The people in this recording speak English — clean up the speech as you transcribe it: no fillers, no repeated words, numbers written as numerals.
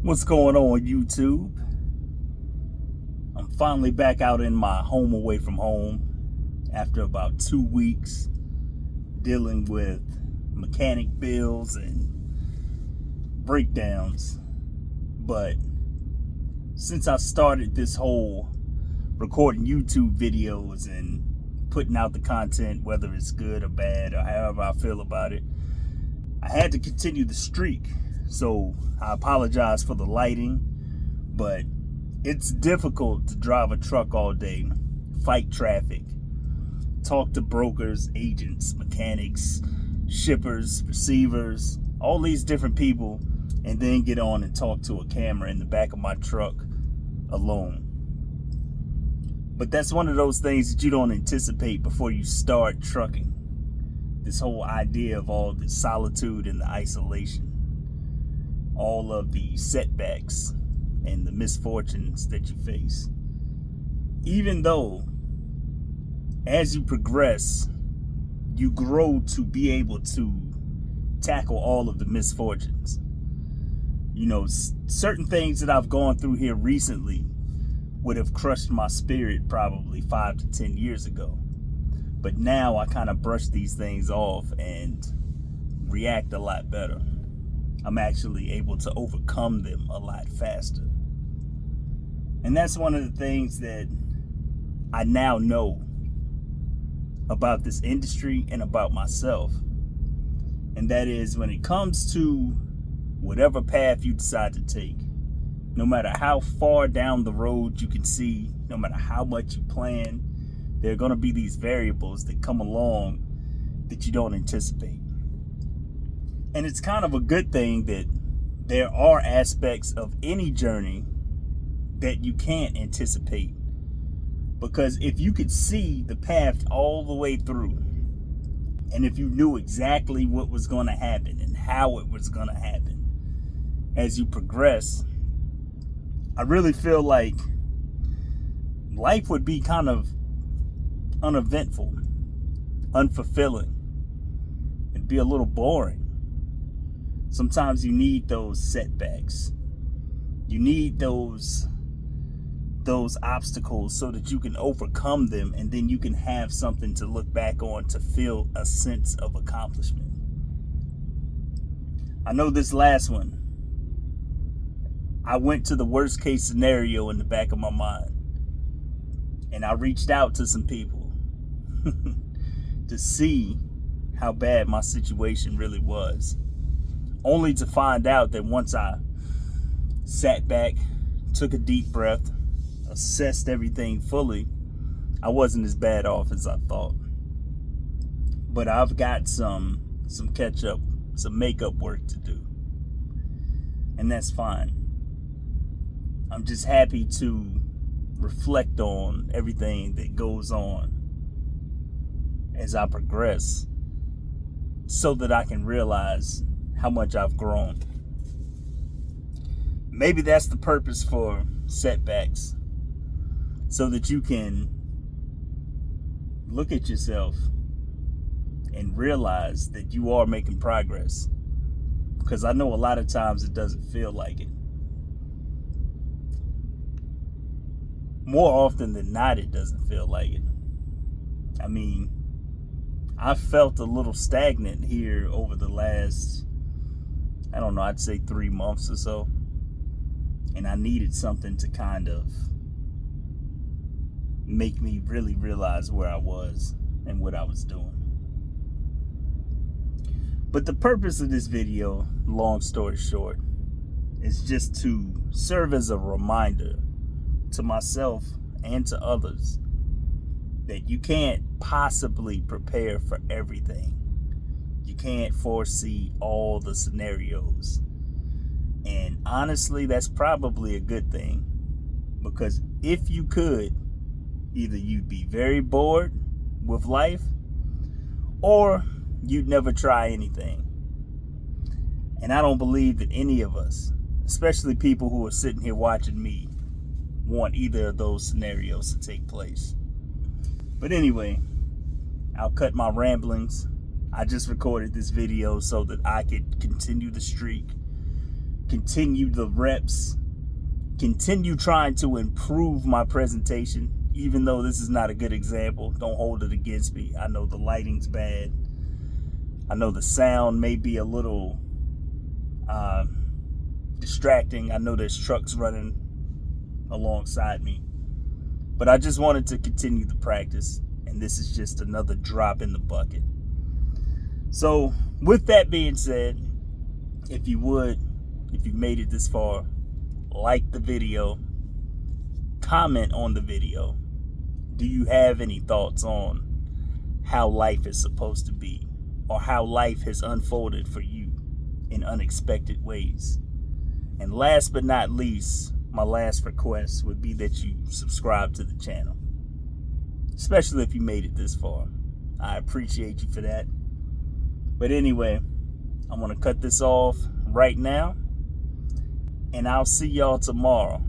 What's going on, YouTube? I'm finally back out in my home away from home after about 2 weeks dealing with mechanic bills and breakdowns. But since I started this whole recording YouTube videos and putting out the content, whether it's good or bad or however I feel about it, I had to continue the streak. So I apologize for the lighting, but it's difficult to drive a truck all day, fight traffic, talk to brokers, agents, mechanics, shippers, receivers, all these different people, and then get on and talk to a camera in the back of my truck alone. But that's one of those things that you don't anticipate before you start trucking. This whole idea of all the solitude and the isolation, all of the setbacks and the misfortunes that you face. Even though as you progress, you grow to be able to tackle all of the misfortunes. You know, certain things that I've gone through here recently would have crushed my spirit probably 5 to 10 years ago. But now I kind of brush these things off and react a lot better. I'm actually able to overcome them a lot faster. And that's one of the things that I now know about this industry and about myself. And that is, when it comes to whatever path you decide to take, no matter how far down the road you can see, no matter how much you plan, there are going to be these variables that come along that you don't anticipate. And it's kind of a good thing that there are aspects of any journey that you can't anticipate. Because if you could see the path all the way through, and if you knew exactly what was going to happen and how it was going to happen as you progress, I really feel like life would be kind of uneventful, unfulfilling. It'd be a little boring. Sometimes you need those setbacks. You need those obstacles so that you can overcome them, and then you can have something to look back on to feel a sense of accomplishment. I know this last one, I went to the worst case scenario in the back of my mind, and I reached out to some people to see how bad my situation really was, only to find out that once I sat back, took a deep breath, assessed everything fully, I wasn't as bad off as I thought. But I've got some catch up, some makeup work to do, and that's fine. I'm just happy to reflect on everything that goes on as I progress, so that I can realize how much I've grown. Maybe that's the purpose for setbacks, so that you can look at yourself and realize that you are making progress. Because I know a lot of times it doesn't feel like it. More often than not, it doesn't feel like it. I mean, I felt a little stagnant here over the last, I don't know, I'd say 3 months or so. And I needed something to kind of make me really realize where I was and what I was doing. But the purpose of this video, long story short, is just to serve as a reminder to myself and to others that you can't possibly prepare for everything. You can't foresee all the scenarios. And honestly, that's probably a good thing, because if you could, either you'd be very bored with life, or you'd never try anything. And I don't believe that any of us, especially people who are sitting here watching me, want either of those scenarios to take place. But anyway, I'll cut my ramblings. I just recorded this video so that I could continue the streak, continue the reps, continue trying to improve my presentation, even though this is not a good example. Don't hold it against me. I know the lighting's bad. I know the sound may be a little distracting. I know there's trucks running alongside me. But I just wanted to continue the practice, and this is just another drop in the bucket. So with that being said, if you made it this far, like the video, comment on the video. Do you have any thoughts on how life is supposed to be, or how life has unfolded for you in unexpected ways? And last but not least, my last request would be that you subscribe to the channel, especially if you made it this far. I appreciate you for that. But anyway, I'm going to cut this off right now, and I'll see y'all tomorrow.